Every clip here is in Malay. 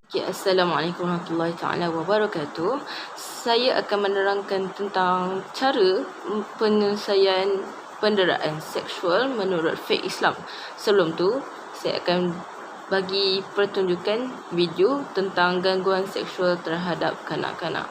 Okay, Assalamualaikum warahmatullahi taala wabarakatuh. Saya akan menerangkan tentang cara penyelesaian penderaan seksual menurut fiqh Islam. Sebelum tu, saya akan bagi pertunjukan video tentang gangguan seksual terhadap kanak-kanak.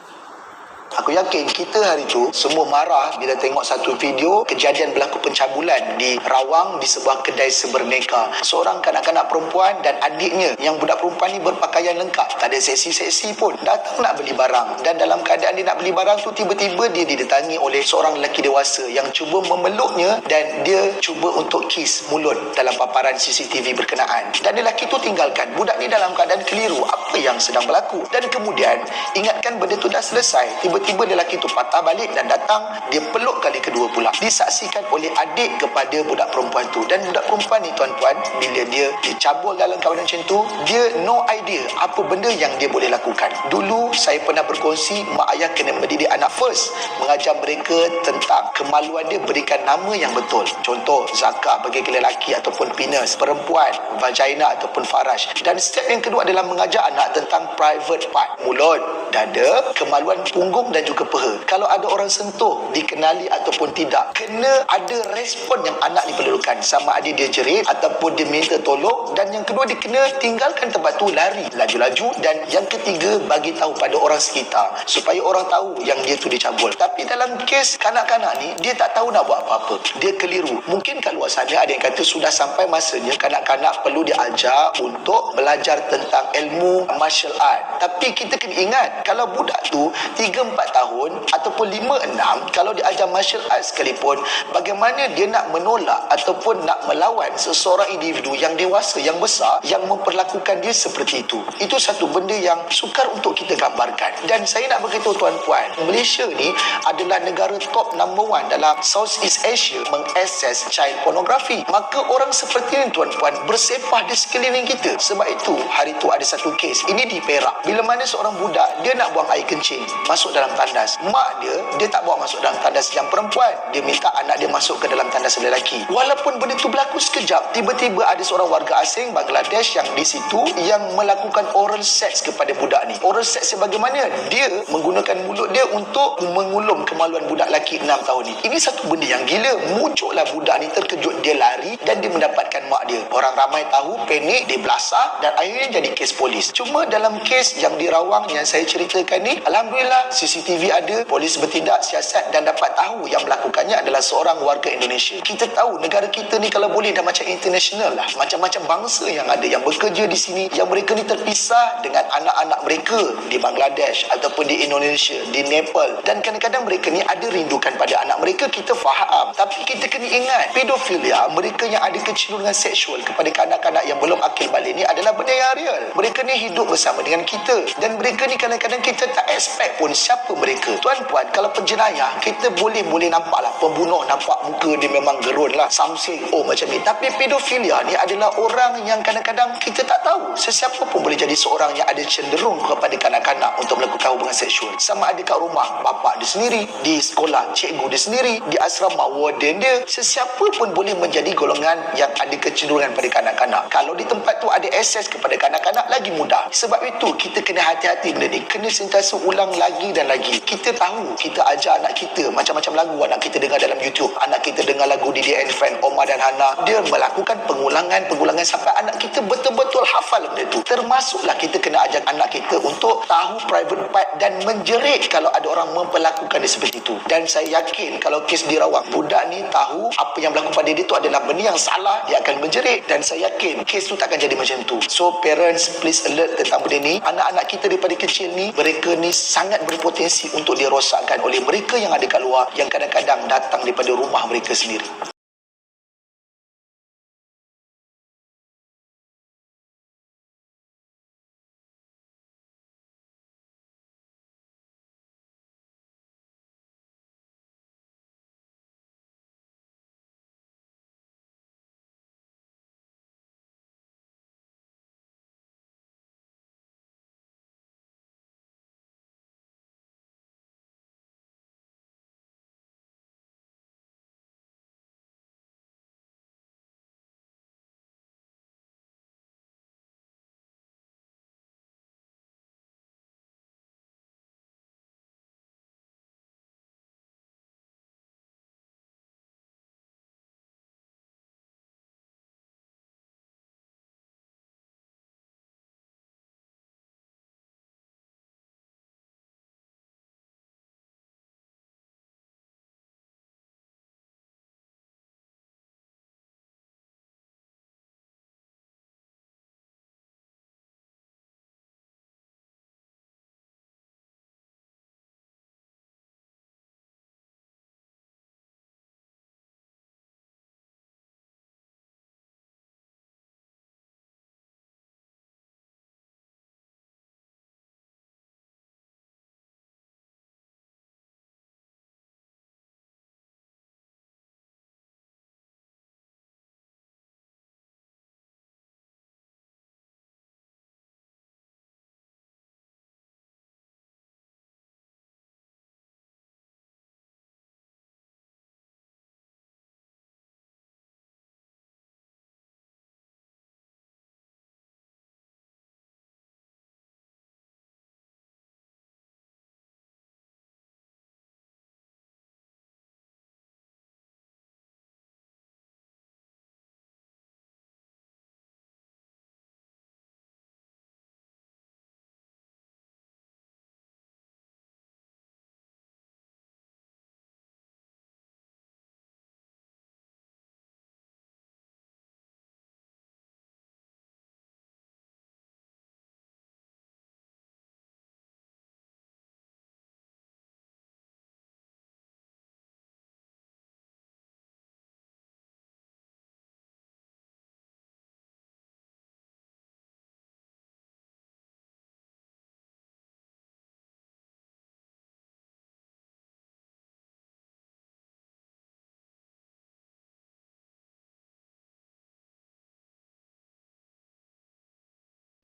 Aku yakin kita hari tu semua marah bila tengok satu video kejadian berlaku pencabulan di Rawang di sebuah kedai seberneka. Seorang kanak-kanak perempuan dan adiknya yang budak perempuan ni berpakaian lengkap, tak ada seksi-seksi pun, datang nak beli barang, dan dalam keadaan dia nak beli barang tu tiba-tiba dia didatangi oleh seorang lelaki dewasa yang cuba memeluknya dan dia cuba untuk kiss mulut dalam paparan CCTV berkenaan. Dan lelaki tu tinggalkan. Budak ni dalam keadaan keliru apa yang sedang berlaku, dan kemudian ingatkan benda tu dah selesai. Tiba-tiba lelaki tu patah balik dan datang, dia peluk kali kedua pula. Disaksikan oleh adik kepada budak perempuan tu. Dan budak perempuan ni tuan-tuan, bila dia dicabul dalam keadaan macam tu, dia no idea apa benda yang dia boleh lakukan. Dulu saya pernah berkongsi, mak ayah kena mendidik anak first, mengajar mereka tentang kemaluan dia, berikan nama yang betul. Contoh, zakar bagi lelaki ataupun penis, perempuan vagina ataupun faraj. Dan step yang kedua adalah mengajar anak tentang private part, mulut, dada, kemaluan punggung dan juga peha. Kalau ada orang sentuh, dikenali ataupun tidak, kena ada respon yang anak ni perlukan, sama ada dia jerit ataupun dia minta tolong. Dan yang kedua, dia kena tinggalkan tempat tu, lari laju-laju. Dan yang ketiga, bagi tahu pada orang sekitar supaya orang tahu yang dia tu dicabul. Tapi dalam kes kanak-kanak ni, dia tak tahu nak buat apa-apa, dia keliru. Mungkin kat luar sana ada yang kata sudah sampai masanya kanak-kanak perlu diajar untuk belajar tentang ilmu martial art. Tapi kita kena ingat, kalau budak tu 3-4 tahun ataupun 5-6, kalau diajar martial art sekalipun, bagaimana dia nak menolak ataupun nak melawan seseorang individu yang dewasa, yang besar, yang memperlakukan dia seperti itu. Itu satu benda yang sukar untuk kita gambarkan. Dan saya nak beritahu tuan-puan, Malaysia ni adalah negara top number 1 dalam Southeast Asia mengakses child pornography. Maka orang seperti ini tuan-puan bersepah di sekeliling kita. Sebab itu hari tu ada satu kes, ini di Perak, bila mana seorang budak dia nak buang air kencing masuk dalam tandas. Mak dia tak bawa masuk dalam tandas yang perempuan, dia minta anak dia masuk ke dalam tandas lelaki. Walaupun benda tu berlaku sekejap, tiba-tiba ada seorang warga asing Bangladesh yang di situ yang melakukan oral sex kepada budak ni. Oral sex sebagaimana dia menggunakan mulut dia untuk mengulum kemaluan budak lelaki 6 tahun ni. Ini satu benda yang gila. Muncullah budak ni, terkejut, dia lari dan dia mendapatkan mak dia. Orang ramai tahu, panik, dia belasah dan akhirnya jadi kes polis. Cuma dalam kes yang di Rawang yang saya ceritakan ni, alhamdulillah CCTV ada, polis bertindak siasat dan dapat tahu yang melakukannya adalah seorang warga Indonesia. Kita tahu negara kita ni kalau boleh dah macam international lah, macam-macam bangsa yang ada yang bekerja di sini, yang mereka ni terpisah dengan anak-anak mereka di Bangladesh ataupun di Indonesia, di Nepal, dan kadang-kadang mereka ni ada rindukan pada anak mereka. Kita faham, tapi kita kena ingat, pedofilia, mereka yang ada kecenderungan seksual kepada kanak-kanak yang belum akil balik ni adalah benda yang real. Mereka ni hidup bersama dengan kita, dan mereka ni kadang-kadang kita tak expect pun siapa mereka. Tuan-puan, kalau penjenayah, kita boleh nampak lah, pembunuh nampak muka dia memang gerun lah, samsing, oh macam ni. Tapi pedofilia ni adalah orang yang kadang-kadang kita tak tahu sesiapa pun boleh jadi seorang yang ada cenderung kepada kanak-kanak untuk melakukan hubungan seksual. Sama ada kat rumah, bapak dia sendiri, di sekolah, cikgu dia sendiri, di asrama, warden dia, sesiapa pun boleh menjadi golongan yang ada kecenderungan pada kanak-kanak. Kalau di tempat tu ada akses kepada kanak-kanak, lagi mudah. Sebab itu kita kena hati-hati benda ni, kena sentiasa ulang lagi dan lagi. Kita tahu, kita ajar anak kita macam-macam lagu anak kita dengar dalam YouTube, anak kita dengar lagu Didi and Friend, Omar dan Hana, dia melakukan pengulangan sampai anak kita betul-betul hafal benda tu. Termasuklah kita kena ajar anak kita untuk tahu private part dan menjerit kalau ada orang memperlakukan dia seperti itu. Dan saya yakin kalau kes di Rawang, budak ni tahu apa yang berlaku pada dia tu adalah benda yang salah, dia akan menjerit, dan saya yakin kes tu takkan jadi macam tu. So parents, please alert tentang benda ni. Anak-anak kita daripada kecil ni, mereka ni sangat berpotensi untuk dirosakkan oleh mereka yang ada kat luar, yang kadang-kadang datang daripada rumah mereka sendiri.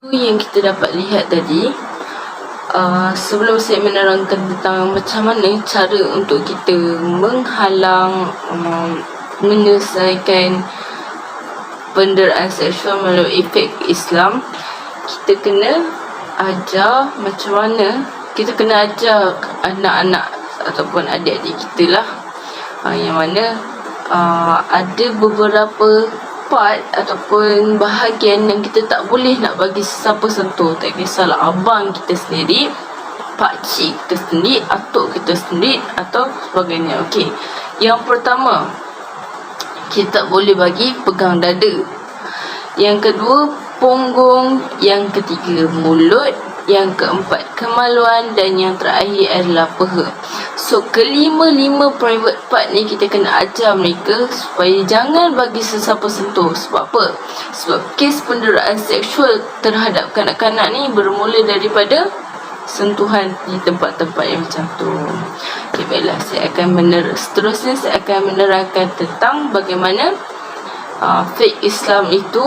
Yang kita dapat lihat tadi, sebelum saya menerangkan tentang macam mana cara untuk kita menghalang, menyelesaikan penderaan seksual melalui efek Islam, kita kena ajar macam mana, kita kena ajar anak-anak ataupun adik-adik kita lah, yang mana ada beberapa part ataupun bahagian yang kita tak boleh nak bagi sesiapa sentuh. Tak kisahlah abang kita sendiri, pakcik kita sendiri, atuk kita sendiri atau sebagainya. Okey, yang pertama, kita tak boleh bagi pegang dada. Yang kedua, punggung. Yang ketiga, mulut. Yang keempat, kemaluan. Dan yang terakhir adalah peha. So, kelima-lima private part ni kita kena ajar mereka supaya jangan bagi sesiapa sentuh. Sebab apa? Sebab kes penderaan seksual terhadap kanak-kanak ni bermula daripada sentuhan di tempat-tempat yang macam tu. Okay, baiklah, seterusnya saya akan menerangkan tentang bagaimana fake Islam itu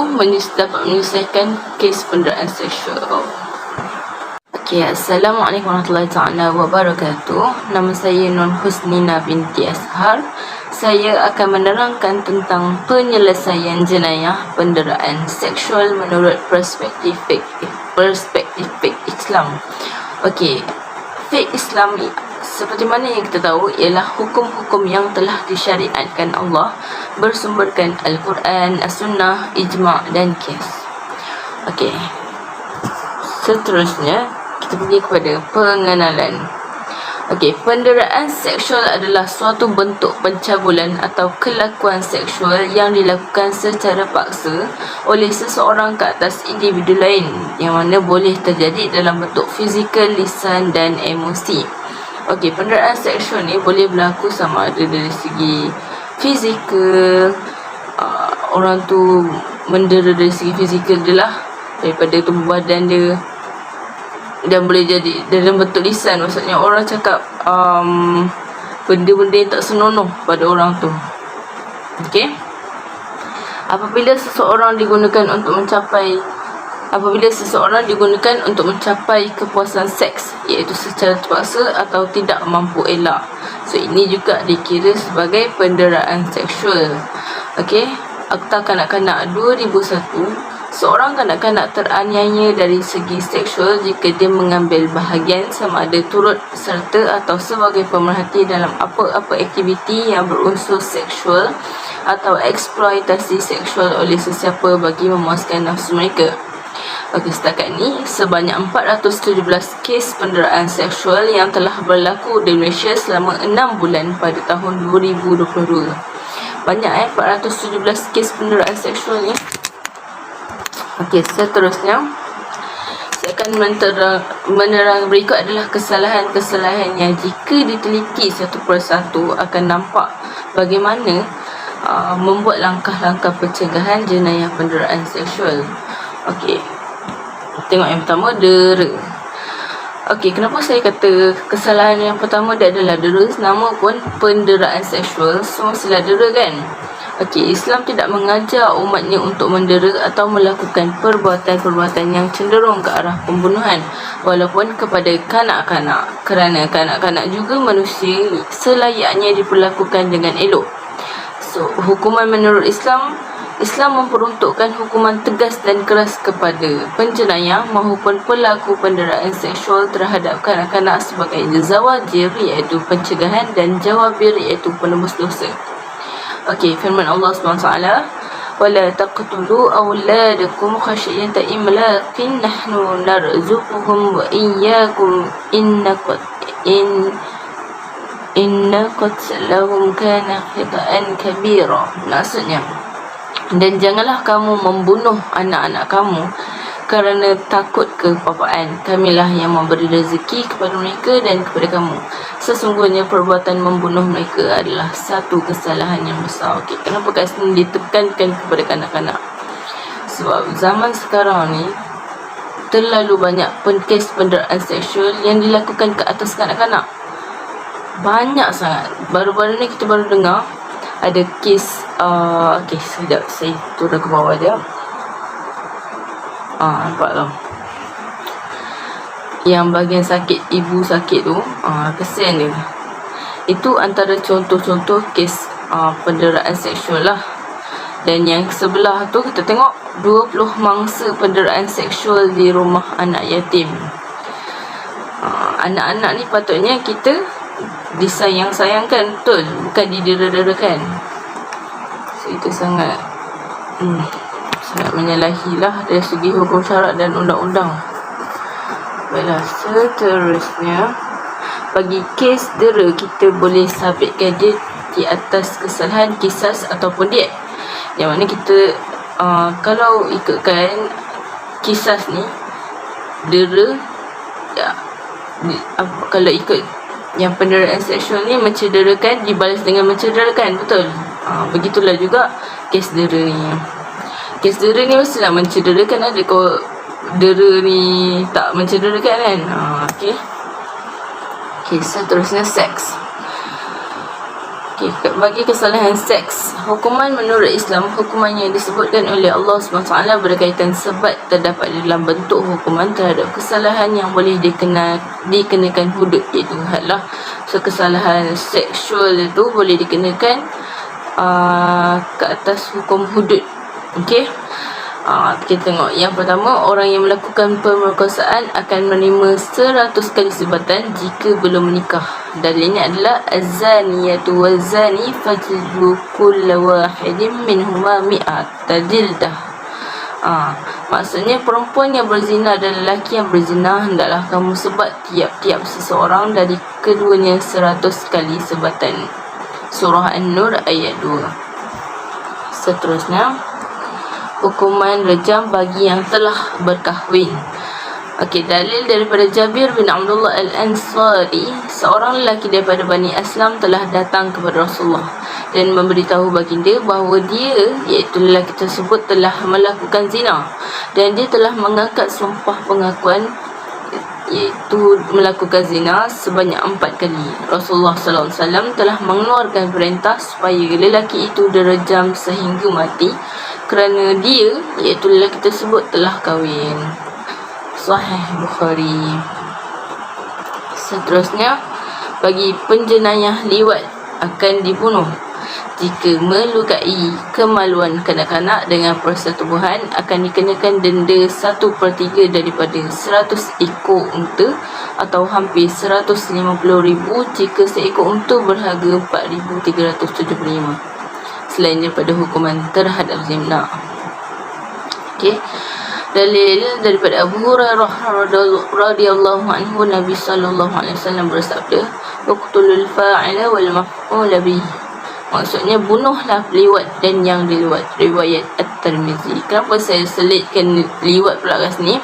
dapat menyelesaikan kes penderaan seksual. Okay, Assalamualaikum warahmatullahi taala wabarakatuh. Nama saya Nur Husnina binti Ashar. Saya akan menerangkan tentang penyelesaian jenayah penderaan seksual menurut perspektif fake Islam. Okey, fake Islam seperti mana yang kita tahu ialah hukum-hukum yang telah disyariatkan Allah bersumberkan Al-Quran, As-Sunnah, Ijma' dan Qiyas. Okey, seterusnya kita pergi kepada pengenalan. Okey, penderaan seksual adalah suatu bentuk pencabulan atau kelakuan seksual yang dilakukan secara paksa oleh seseorang ke atas individu lain, yang mana boleh terjadi dalam bentuk fizikal, lisan dan emosi. Okey, penderaan seksual ni boleh berlaku sama ada dari segi fizikal, orang tu mendera dari segi fizikal dia lah, daripada tubuh badan dia, dan boleh jadi dalam bentuk lisan, maksudnya orang cakap benda-benda yang tak senonoh pada orang tu. Okey, apabila seseorang digunakan untuk mencapai kepuasan seks, iaitu secara terpaksa atau tidak mampu elak. So, ini juga dikira sebagai penderaan seksual. Okey, Akta Kanak-kanak 2001, seorang kanak-kanak teraniaya dari segi seksual jika dia mengambil bahagian sama ada turut serta atau sebagai pemerhati dalam apa-apa aktiviti yang berunsur seksual atau eksploitasi seksual oleh sesiapa bagi memuaskan nafsu mereka. Okey, setakat ni sebanyak 417 kes penderaan seksual yang telah berlaku di Malaysia selama 6 bulan pada tahun 2022. Banyak 417 kes penderaan seksual ni. Okey, seterusnya saya akan menerang berikut adalah kesalahan-kesalahan yang jika diteliti satu persatu akan nampak bagaimana membuat langkah-langkah pencegahan jenayah penderaan seksual. Okey, tengok yang pertama, dera. Okey, kenapa saya kata kesalahan yang pertama dia adalah dera? Nama pun penderaan seksual, so mestilah dera kan? Okey, Islam tidak mengajar umatnya untuk mendera atau melakukan perbuatan-perbuatan yang cenderung ke arah pembunuhan, walaupun kepada kanak-kanak, kerana kanak-kanak juga manusia selayaknya diperlakukan dengan elok. So, hukuman menurut Islam memperuntukkan hukuman tegas dan keras kepada penjenayah maupun pelaku penderaan seksual terhadap kanak-kanak sebagai zawajir, iaitu pencegahan, dan jawabir, iaitu penembus dosa. Okey, firman Allah SWT, وَلَا تَقْتُلُوا أَوْلَادَكُمْ خَشْيَةَ إِمْلَاقٍ نَحْنُ نَرْزُقُهُمْ وَإِيَّاكُمْ إِنَّ قَتْلَهُمْ كَانَ خِطَأً كَبِيرًا. Maksudnya, dan janganlah kamu membunuh anak-anak kamu kerana takut kebapaan. Kamilah yang memberi rezeki kepada mereka dan kepada kamu. Sesungguhnya perbuatan membunuh mereka adalah satu kesalahan yang besar. Okey, kenapa kat sini ditekankan kepada kanak-kanak? Sebab zaman sekarang ni terlalu banyak kes penderaan seksual yang dilakukan ke atas kanak-kanak. Banyak sangat. Baru-baru ni kita baru dengar ada kes, okey, sekejap saya turun ke bawah dia. Nampak tau. Yang bahagian sakit, ibu sakit tu, kesian dia. Itu antara contoh-contoh kes penderaan seksual lah. Dan yang sebelah tu kita tengok 20 mangsa penderaan seksual di rumah anak yatim. Anak-anak ni patutnya kita disayang-sayangkan, betul, bukan didera-derakan. So itu sangat menyalahi lah dari segi hukum syarak dan undang-undang. Baiklah, seterusnya, bagi kes dera kita boleh sabitkan dia di atas kesalahan kisas ataupun diet. Yang mana kita kalau ikutkan kisas ni, dera ya, kalau ikut yang penderaan seksual ni, mencederakan dibalas dengan mencederakan, betul. Begitulah juga kes dera ni. Kes dera ni mestilah mencederakan, ada kau dera ni tak mencederakan kan. Okey, seterusnya seks. Bagi kesalahan seks, hukuman menurut Islam, hukuman yang disebutkan oleh Allah SWT berkaitan sebat terdapat dalam bentuk hukuman terhadap kesalahan yang boleh dikenakan hudud, iaitu had lah. So kesalahan seksual itu boleh dikenakan ke atas hukum hudud. Okey, kita tengok yang pertama, orang yang melakukan pemerkosaan akan menerima 100 kali sebatan jika belum menikah. Dalilnya adalah az-zaniyatu waz-zani fajlidu kulla wahidin minhuma mi'ata jildah. Maksudnya perempuan yang berzina dan lelaki yang berzina hendaklah kamu sebat tiap-tiap seseorang dari keduanya 100 kali sebatan. Surah An-Nur ayat 2. Seterusnya, hukuman rejam bagi yang telah berkahwin. Okey, dalil daripada Jabir bin Abdullah Al-Ansari, seorang lelaki daripada Bani Aslam telah datang kepada Rasulullah dan memberitahu baginda bahawa dia, iaitu lelaki tersebut, telah melakukan zina dan dia telah mengangkat sumpah pengakuan, iaitu melakukan zina sebanyak 4 kali. Rasulullah SAW telah mengeluarkan perintah supaya lelaki itu direjam sehingga mati kerana dia, iaitu lelaki tersebut, telah kahwin. Sahih Bukhari. Seterusnya, bagi penjenayah liwat akan dibunuh jika melukai kemaluan kanak-kanak dengan persetubuhan, akan dikenakan denda 1/3 daripada 100 ekor unta atau hampir 150,000 jika seekor unta berharga 4,375, selain daripada hukuman terhadap zina. Okey, dalil daripada Abu Hurairah radhiyallahu anhu, Nabi sallallahu alaihi wasallam bersabda, "Uqtulul fa'ila wal maf'ula bih." Maksudnya bunuhlah liwat dan yang diliwat. Riwayat At-Tirmizi. Kenapa saya selitkan liwat pula kat sini?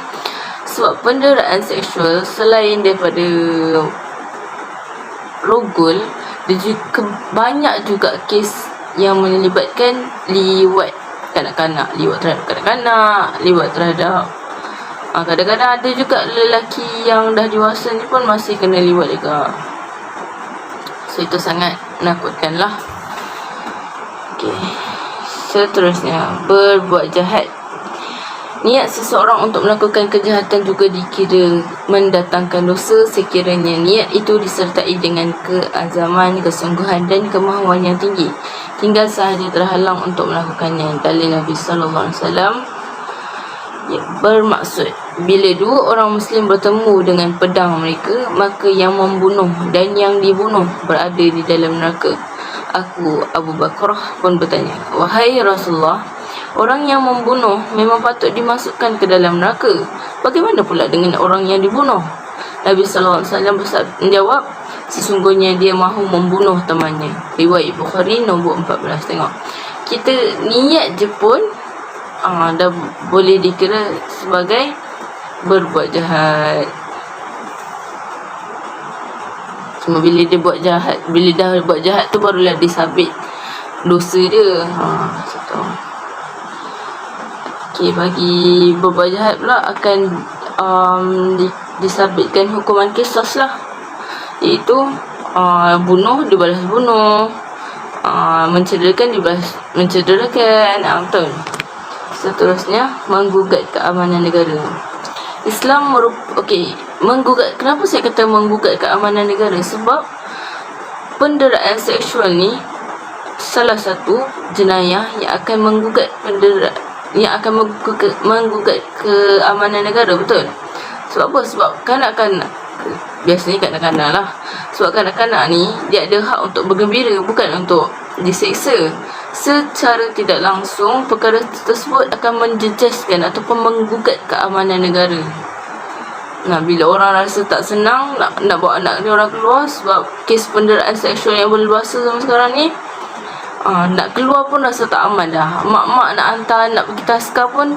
Sebab penderaan seksual selain daripada rogol, dia juga banyak juga kes yang melibatkan liwat kanak-kanak, liwat terhadap kanak-kanak, liwat terhadap kadang-kadang ada juga lelaki yang dah dewasa ni pun masih kena liwat juga. So itu sangat menakutkan lah. Okay. Seterusnya, berbuat jahat. Niat seseorang untuk melakukan kejahatan juga dikira mendatangkan dosa sekiranya niat itu disertai dengan keazaman, kesungguhan dan kemahuan yang tinggi, tinggal sahaja terhalang untuk melakukannya. Dalil Nabi sallallahu alaihi wasallam bermaksud, bila dua orang Muslim bertemu dengan pedang mereka, maka yang membunuh dan yang dibunuh berada di dalam neraka. Aku, Abu Bakrah, pun bertanya, "Wahai Rasulullah, orang yang membunuh memang patut dimasukkan ke dalam neraka. Bagaimana pula dengan orang yang dibunuh?" Nabi SAW menjawab, "Sesungguhnya dia mahu membunuh temannya." Riwayat Bukhari nombor 14. Tengok, kita niat je pun dah boleh dikira sebagai berbuat jahat. Cuma bila dia buat jahat, bila dah buat jahat tu barulah disabit dosa dia. Macam. Okey, bagi berbuat jahat pula akan disabitkan hukuman qisas lah, iaitu bunuh dibalas bunuh, mencederakan dibalas mencederakan. Betul. Seterusnya, menggugat keamanan negara. Islam menggugat. Kenapa saya kata menggugat keamanan negara? Sebab penderaan seksual ni salah satu jenayah yang akan menggugat menggugat keamanan negara, betul? Sebab apa? Sebab kanak-kanak, biasanya kanak-kanak lah, sebab kanak-kanak ni dia ada hak untuk bergembira, bukan untuk diseksa. Secara tidak langsung, perkara tersebut akan menjejaskan ataupun menggugat keamanan negara. Nah, bila orang rasa tak senang nak bawa anak dia orang keluar sebab kes penderaan seksual yang berleluasa zaman sekarang ni, nak keluar pun rasa tak aman dah. Mak-mak nak hantar anak pergi taska pun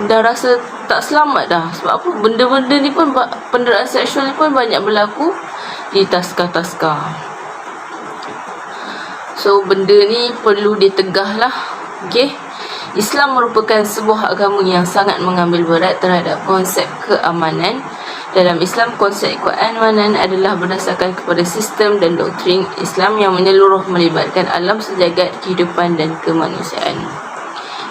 dah rasa tak selamat dah. Sebab apa? Benda-benda ni pun, penderaan seksual ni pun banyak berlaku di taska-taska. So, benda ni perlu ditegah lah. Okay? Islam merupakan sebuah agama yang sangat mengambil berat terhadap konsep keamanan. Dalam Islam, konsep keamanan adalah berdasarkan kepada sistem dan doktrin Islam yang menyeluruh, melibatkan alam sejagat, kehidupan dan kemanusiaan.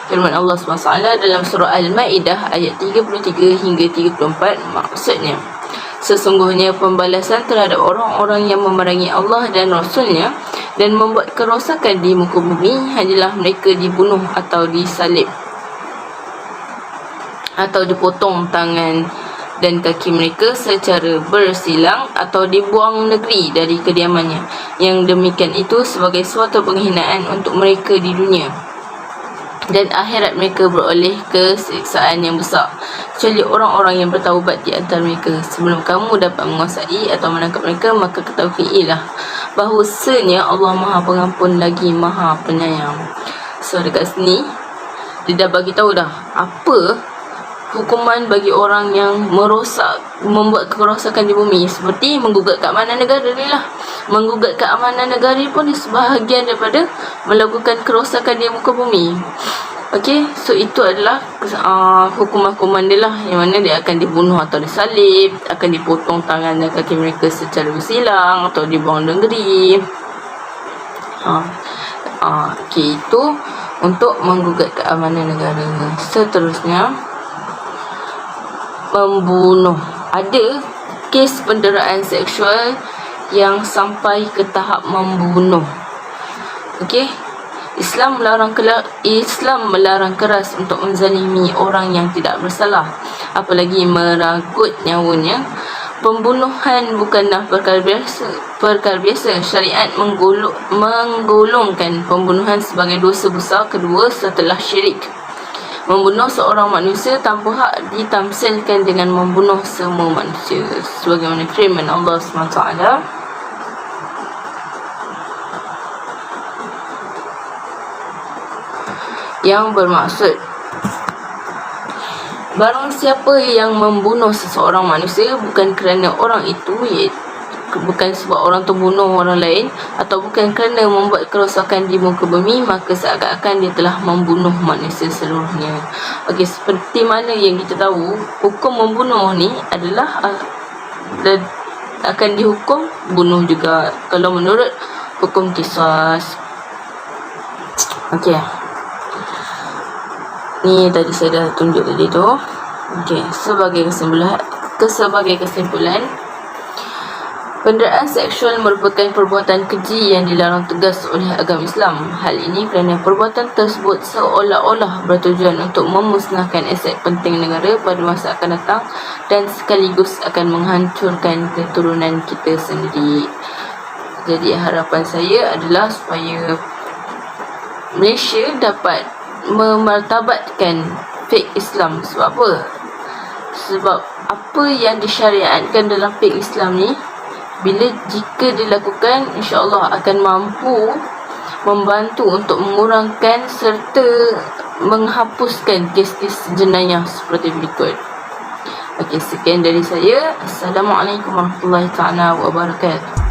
Firman Allah SWT dalam surah Al-Ma'idah ayat 33 hingga 34, maksudnya, sesungguhnya pembalasan terhadap orang-orang yang memerangi Allah dan Rasulnya dan membuat kerosakan di muka bumi hanyalah mereka dibunuh atau disalib atau dipotong tangan dan kaki mereka secara bersilang atau dibuang negeri dari kediamannya. Yang demikian itu sebagai suatu penghinaan untuk mereka di dunia, dan akhirat mereka beroleh kesiksaan yang besar, kecuali orang-orang yang bertaubat di antara mereka. Sebelum kamu dapat menguasai atau menangkap mereka, maka ketahuilah bahawasanya Allah Maha Pengampun lagi Maha Penyayang. So dekat sini dia dah bagi tahu dah apa hukuman bagi orang yang membuat kerosakan di bumi, seperti menggugat keamanan negara ni lah. Menggugat keamanan negara pun sebahagian daripada melakukan kerosakan di muka bumi. Okey, so itu adalah hukuman-hukuman dia lah, yang mana dia akan dibunuh atau disalib, akan dipotong tangan dan kaki mereka secara bersilang atau dibuang negeri. Okey, itu untuk menggugat keamanan negara. Seterusnya, membunuh. Ada kes penderaan seksual yang sampai ke tahap membunuh. Okey, Islam melarang keras untuk menzalimi orang yang tidak bersalah, apalagi merangkut nyawanya. Pembunuhan bukanlah perkara biasa. Syariat menggolongkan pembunuhan sebagai dosa besar kedua setelah syirik. Membunuh seorang manusia tanpa hak ditamsilkan dengan membunuh semua manusia, sebagaimana firman Allah SWT yang bermaksud, barang siapa yang membunuh seseorang manusia bukan kerana orang itu, bukan sebab orang tu bunuh orang lain, atau bukan kerana membuat kerosakan di muka bumi, maka seakan-akan dia telah membunuh manusia seluruhnya. Okey, seperti mana yang kita tahu, hukum membunuh ni adalah akan dihukum bunuh juga kalau menurut hukum qisas. Okey, ni tadi saya dah tunjuk tadi tu. Okey, sebagai kesimpulan, penderaan seksual merupakan perbuatan keji yang dilarang tegas oleh agama Islam. Hal ini kerana perbuatan tersebut seolah-olah bertujuan untuk memusnahkan aset penting negara pada masa akan datang dan sekaligus akan menghancurkan keturunan kita sendiri. Jadi harapan saya adalah supaya Malaysia dapat memartabatkan fake Islam. Sebab apa? Sebab apa yang disyariatkan dalam fake Islam ni, jika dilakukan, insya-Allah akan mampu membantu untuk mengurangkan serta menghapuskan kes-kes jenayah seperti berikut. Okey, sekian dari saya. Assalamualaikum warahmatullahi wabarakatuh.